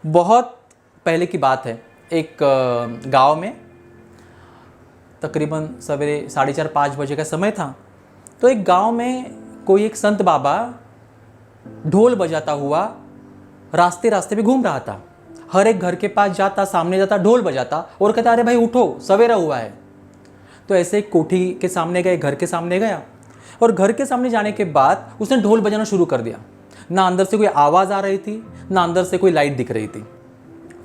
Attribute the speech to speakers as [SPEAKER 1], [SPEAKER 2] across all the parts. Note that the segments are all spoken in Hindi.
[SPEAKER 1] बहुत पहले की बात है, एक गांव में तकरीबन सवेरे 4:30-5 बजे का समय था। तो एक गांव में कोई एक संत बाबा ढोल बजाता हुआ रास्ते रास्ते पे घूम रहा था। हर एक घर के पास जाता, सामने जाता, ढोल बजाता और कहता, अरे भाई उठो, सवेरा हुआ है। तो ऐसे एक कोठी के सामने गए, घर के सामने गया और घर के सामने जाने के बाद उसने ढोल बजाना शुरू कर दिया। ना अंदर से कोई आवाज़ आ रही थी, ना अंदर से कोई लाइट दिख रही थी।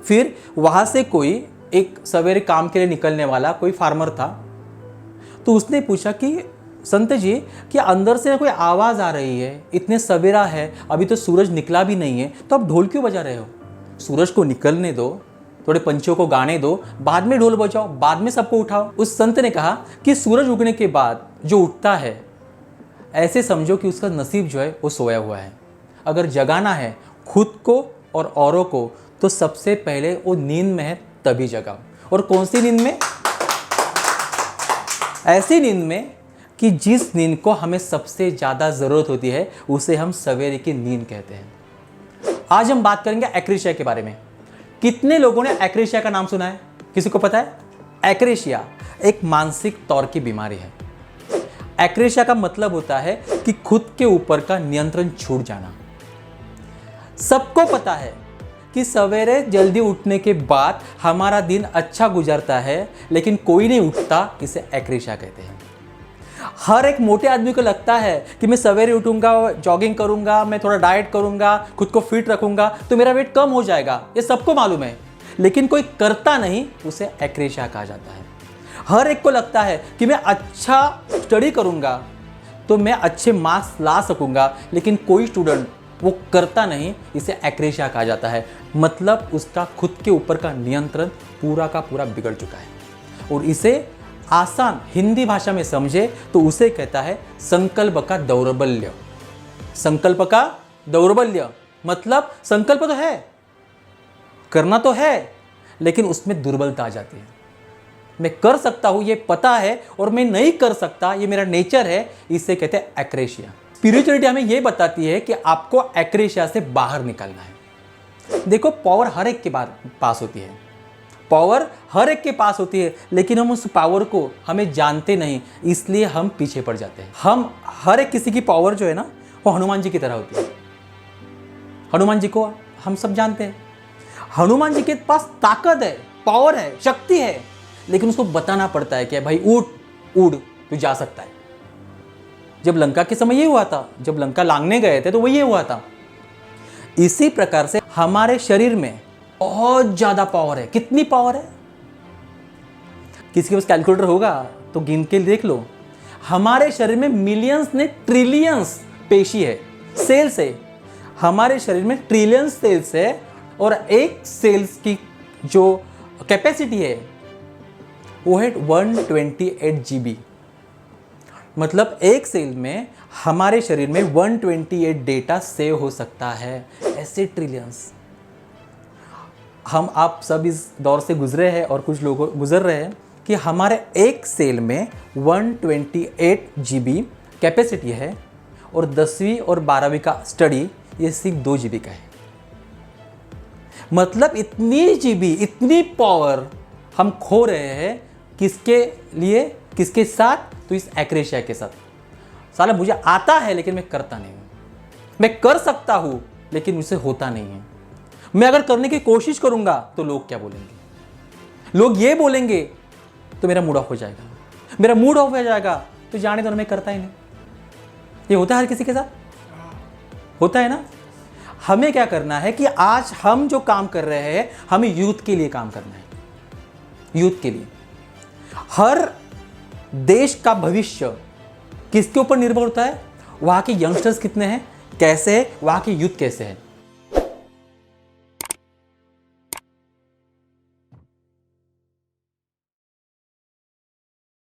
[SPEAKER 1] फिर वहाँ से कोई एक सवेरे काम के लिए निकलने वाला कोई फार्मर था। तो उसने पूछा कि संत जी, क्या अंदर से कोई आवाज़ आ रही है? इतने सवेरा है, अभी तो सूरज निकला भी नहीं है, तो आप ढोल क्यों बजा रहे हो? सूरज को निकलने दो, थोड़े पंछियों को गाने दो, बाद में ढोल बजाओ, बाद में सबको उठाओ। उस संत ने कहा कि सूरज उगने के बाद जो उठता है, ऐसे समझो कि उसका नसीब जो है वो सोया हुआ है। अगर जगाना है खुद को और औरों को, तो सबसे पहले वो नींद में है तभी जगाओ। और कौन सी नींद में? ऐसी नींद में कि जिस नींद को हमें सबसे ज़्यादा ज़रूरत होती है, उसे हम सवेरे की नींद कहते हैं। आज हम बात करेंगे एक्रेशिया के बारे में। कितने लोगों ने एक्रेशिया का नाम सुना है? किसी को पता है? एक्रेशिया एक मानसिक तौर की बीमारी है। एक्रेशिया का मतलब होता है कि खुद के ऊपर का नियंत्रण छूट जाना। सबको पता है कि सवेरे जल्दी उठने के बाद हमारा दिन अच्छा गुजरता है, लेकिन कोई नहीं उठता, इसे एक्रेशिया कहते हैं। हर एक मोटे आदमी को लगता है कि मैं सवेरे उठूंगा, जॉगिंग करूंगा, मैं थोड़ा डाइट करूंगा, खुद को फिट रखूंगा तो मेरा वेट कम हो जाएगा। ये सबको मालूम है, लेकिन कोई करता नहीं, उसे एक्रेशिया कहा जाता है। हर एक को लगता है कि मैं अच्छा स्टडी करूंगा तो मैं अच्छे मार्क्स ला सकूंगा, लेकिन कोई स्टूडेंट वो करता नहीं, इसे एक्रेशिया कहा जाता है। मतलब उसका खुद के ऊपर का नियंत्रण पूरा का पूरा बिगड़ चुका है। और इसे आसान हिंदी भाषा में समझे तो उसे कहता है संकल्प का दौर्बल्य। संकल्प का दौर्बल्य मतलब संकल्प तो है, करना तो है, लेकिन उसमें दुर्बलता आ जाती है। मैं कर सकता हूं, ये पता है, और मैं नहीं कर सकता, ये मेरा नेचर है, इसे कहते हैं एक्रेशिया। स्पिरिचुअलिटी हमें यह बताती है कि आपको एक्रेशिया से बाहर निकलना है। देखो, पावर हर एक के पास होती है, पावर हर एक के पास होती है, लेकिन हम उस पावर को हमें जानते नहीं, इसलिए हम पीछे पड़ जाते हैं। हम हर एक किसी की पावर जो है ना, वो हनुमान जी की तरह होती है। हनुमान जी को हम सब जानते हैं। हनुमान जी के पास ताकत है, पावर है, शक्ति है, लेकिन उसको बताना पड़ता है कि भाई उठ उड़, तू जा सकता है। जब लंका के समय ये हुआ था, जब लंका लांघने गए थे तो वो ये हुआ था। इसी प्रकार से हमारे शरीर में बहुत ज्यादा पावर है। कितनी पावर है? किसी के पास कैलकुलेटर होगा तो गिन के देख लो। हमारे शरीर में मिलियंस ने ट्रिलियंस पेशी है, सेल्स है। हमारे शरीर में ट्रिलियंस सेल्स है, और एक सेल्स की जो कैपेसिटी है वो है 128 GB। मतलब एक सेल में हमारे शरीर में 128 डेटा सेव हो सकता है। ऐसे ट्रिलियंस। हम आप सब इस दौर से गुजरे हैं और कुछ लोग गुजर रहे हैं कि हमारे एक सेल में 128 GB कैपेसिटी है, और 10वीं और 12वीं का स्टडी ये सिर्फ 2 GB का है। मतलब इतनी जीबी, इतनी पावर हम खो रहे हैं। किसके लिए? किसके साथ? तो इस एक्रेशिया के साथ। साला मुझे आता है लेकिन मैं करता नहीं हूं। मैं कर सकता हूं लेकिन मुझसे होता नहीं है। मैं अगर करने की कोशिश करूंगा तो लोग क्या बोलेंगे? लोग ये बोलेंगे तो मेरा मूड ऑफ हो जाएगा। मेरा मूड ऑफ हो जाएगा तो जाने दो, मैं करता ही नहीं। ये होता है हर किसी के साथ, होता है ना। हमें क्या करना है कि आज हम जो काम कर रहे हैं, हमें यूथ के लिए काम करना है। यूथ के लिए हर देश का भविष्य किसके ऊपर निर्भर होता है? वहां के यंगस्टर्स कितने हैं, कैसे है, वहां के यूथ कैसे है।